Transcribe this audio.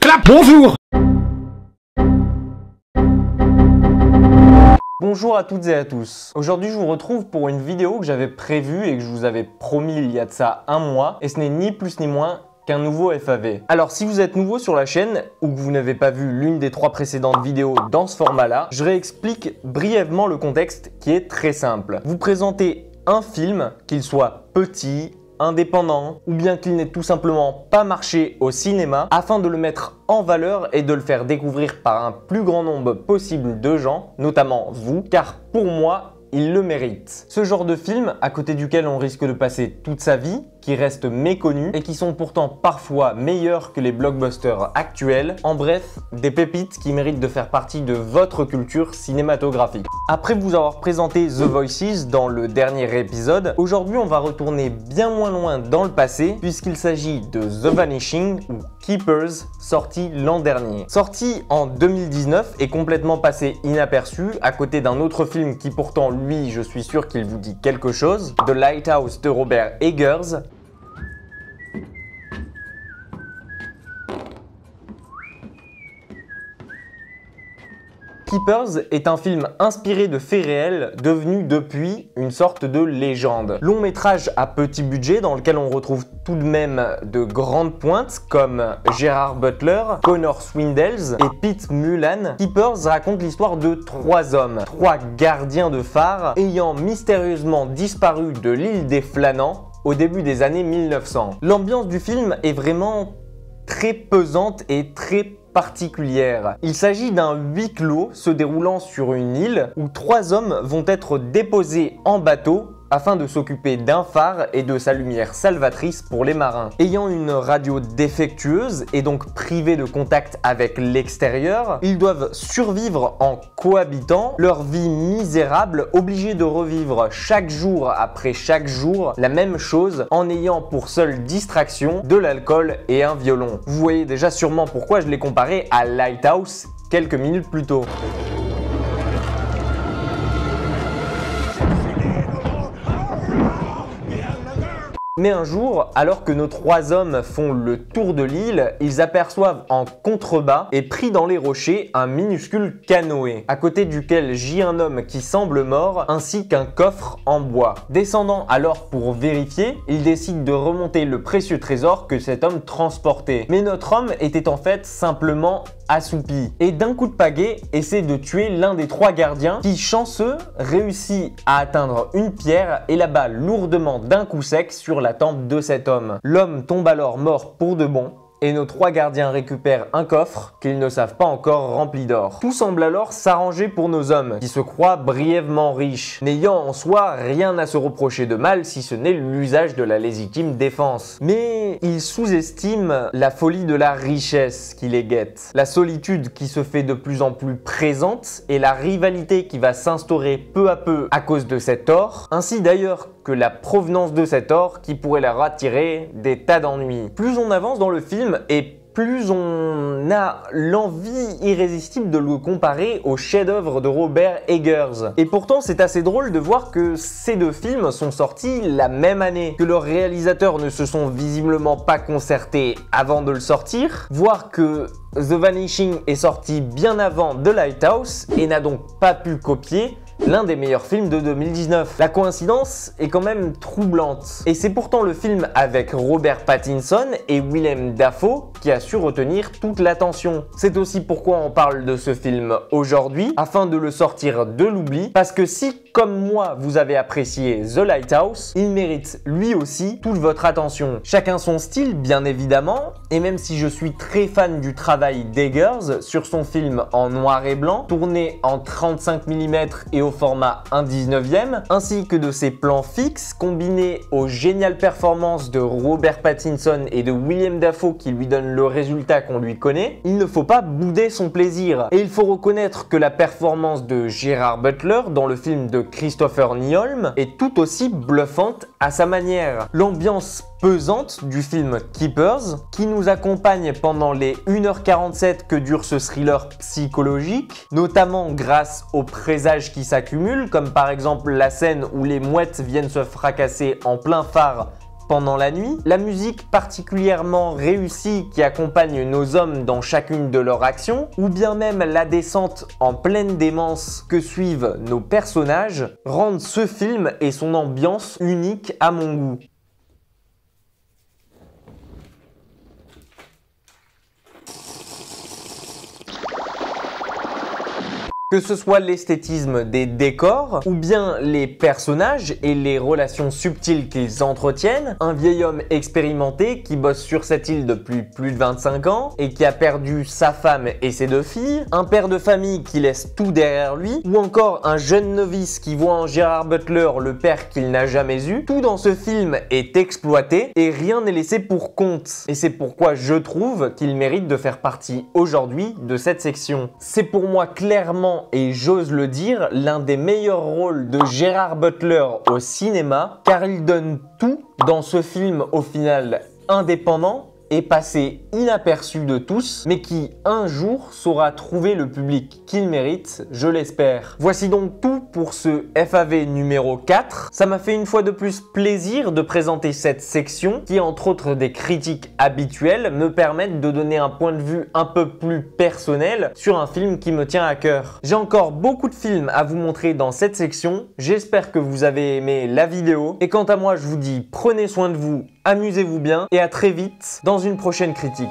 Clap. Bonjour. Bonjour à toutes et à tous. Aujourd'hui, je vous retrouve pour une vidéo que j'avais prévue et que je vous avais promis il y a de ça un mois, et ce n'est ni plus ni moins qu'un nouveau FAV. Alors si vous êtes nouveau sur la chaîne ou que vous n'avez pas vu l'une des 3 précédentes vidéos dans ce format-là, je réexplique brièvement le contexte qui est très simple. Vous présentez un film, qu'il soit petit, indépendant ou bien qu'il n'ait tout simplement pas marché au cinéma, afin de le mettre en valeur et de le faire découvrir par un plus grand nombre possible de gens, notamment vous, car pour moi, il le mérite. Ce genre de film, à côté duquel on risque de passer toute sa vie, qui restent méconnus et qui sont pourtant parfois meilleurs que les blockbusters actuels. En bref, des pépites qui méritent de faire partie de votre culture cinématographique. Après vous avoir présenté The Voices dans le dernier épisode, aujourd'hui on va retourner bien moins loin dans le passé puisqu'il s'agit de The Vanishing ou Keepers, sorti l'an dernier. Sorti en 2019 et complètement passé inaperçu à côté d'un autre film qui pourtant lui, je suis sûr qu'il vous dit quelque chose, The Lighthouse de Robert Eggers. Keepers est un film inspiré de faits réels devenu depuis une sorte de légende. Long métrage à petit budget dans lequel on retrouve tout de même de grandes pointes comme Gerard Butler, Connor Swindells et Pete Mullan. Keepers raconte l'histoire de 3 hommes, 3 gardiens de phare ayant mystérieusement disparu de l'île des Flânans au début des années 1900. L'ambiance du film est vraiment très pesante et très particulière. Il s'agit d'un huis clos se déroulant sur une île où 3 hommes vont être déposés en bateau afin de s'occuper d'un phare et de sa lumière salvatrice pour les marins. Ayant une radio défectueuse et donc privés de contact avec l'extérieur, ils doivent survivre en cohabitant leur vie misérable, obligés de revivre chaque jour après chaque jour la même chose en ayant pour seule distraction de l'alcool et un violon. Vous voyez déjà sûrement pourquoi je l'ai comparé à Lighthouse quelques minutes plus tôt. Mais un jour, alors que nos 3 hommes font le tour de l'île, ils aperçoivent en contrebas et pris dans les rochers un minuscule canoë, à côté duquel gît un homme qui semble mort, ainsi qu'un coffre en bois. Descendant alors pour vérifier, ils décident de remonter le précieux trésor que cet homme transportait. Mais notre homme était en fait simplement assoupi et d'un coup de pagaie essaie de tuer l'un des 3 gardiens qui, chanceux, réussit à atteindre une pierre et l'abat lourdement d'un coup sec sur la tempe de cet homme. L'homme tombe alors mort pour de bon et nos 3 gardiens récupèrent un coffre qu'ils ne savent pas encore rempli d'or. Tout semble alors s'arranger pour nos hommes qui se croient brièvement riches, n'ayant en soi rien à se reprocher de mal si ce n'est l'usage de la légitime défense. Mais ils sous-estiment la folie de la richesse qui les guette, la solitude qui se fait de plus en plus présente et la rivalité qui va s'instaurer peu à peu à cause de cet or, ainsi d'ailleurs que la provenance de cet or qui pourrait leur attirer des tas d'ennuis. Plus on avance dans le film et plus on a l'envie irrésistible de le comparer au chef-d'œuvre de Robert Eggers. Et pourtant, c'est assez drôle de voir que ces 2 films sont sortis la même année, que leurs réalisateurs ne se sont visiblement pas concertés avant de le sortir, voire que The Vanishing est sorti bien avant The Lighthouse et n'a donc pas pu copier l'un des meilleurs films de 2019. La coïncidence est quand même troublante. Et c'est pourtant le film avec Robert Pattinson et Willem Dafoe qui a su retenir toute l'attention. C'est aussi pourquoi on parle de ce film aujourd'hui, afin de le sortir de l'oubli, parce que si, comme moi, vous avez apprécié The Lighthouse, il mérite lui aussi toute votre attention. Chacun son style, bien évidemment, et même si je suis très fan du travail d'Eggers sur son film en noir et blanc, tourné en 35 mm et au format 1/19e, ainsi que de ses plans fixes combinés aux géniales performances de Robert Pattinson et de Willem Dafoe qui lui donnent le résultat qu'on lui connaît, il ne faut pas bouder son plaisir. Et il faut reconnaître que la performance de Gerard Butler dans le film de Christopher Nyholm est tout aussi bluffante à sa manière. L'ambiance pesante du film Keepers, qui nous accompagne pendant les 1h47 que dure ce thriller psychologique, notamment grâce aux présages qui s'accumulent, comme par exemple la scène où les mouettes viennent se fracasser en plein phare pendant la nuit, la musique particulièrement réussie qui accompagne nos hommes dans chacune de leurs actions, ou bien même la descente en pleine démence que suivent nos personnages, rendent ce film et son ambiance unique à mon goût. Que ce soit l'esthétisme des décors, ou bien les personnages et les relations subtiles qu'ils entretiennent, un vieil homme expérimenté qui bosse sur cette île depuis plus de 25 ans et qui a perdu sa femme et ses 2 filles, un père de famille qui laisse tout derrière lui, ou encore un jeune novice qui voit en Gerard Butler le père qu'il n'a jamais eu, tout dans ce film est exploité et rien n'est laissé pour compte. Et c'est pourquoi je trouve qu'il mérite de faire partie aujourd'hui de cette section. C'est pour moi clairement, et j'ose le dire, l'un des meilleurs rôles de Gerard Butler au cinéma, car il donne tout dans ce film au final indépendant et passé inaperçu de tous, mais qui un jour saura trouver le public qu'il mérite, je l'espère. Voici donc tout pour ce FAV numéro 4. Ça m'a fait une fois de plus plaisir de présenter cette section qui, entre autres des critiques habituelles, me permettent de donner un point de vue un peu plus personnel sur un film qui me tient à cœur. J'ai encore beaucoup de films à vous montrer dans cette section, j'espère que vous avez aimé la vidéo, et quant à moi je vous dis prenez soin de vous, amusez-vous bien, et à très vite dans une prochaine critique.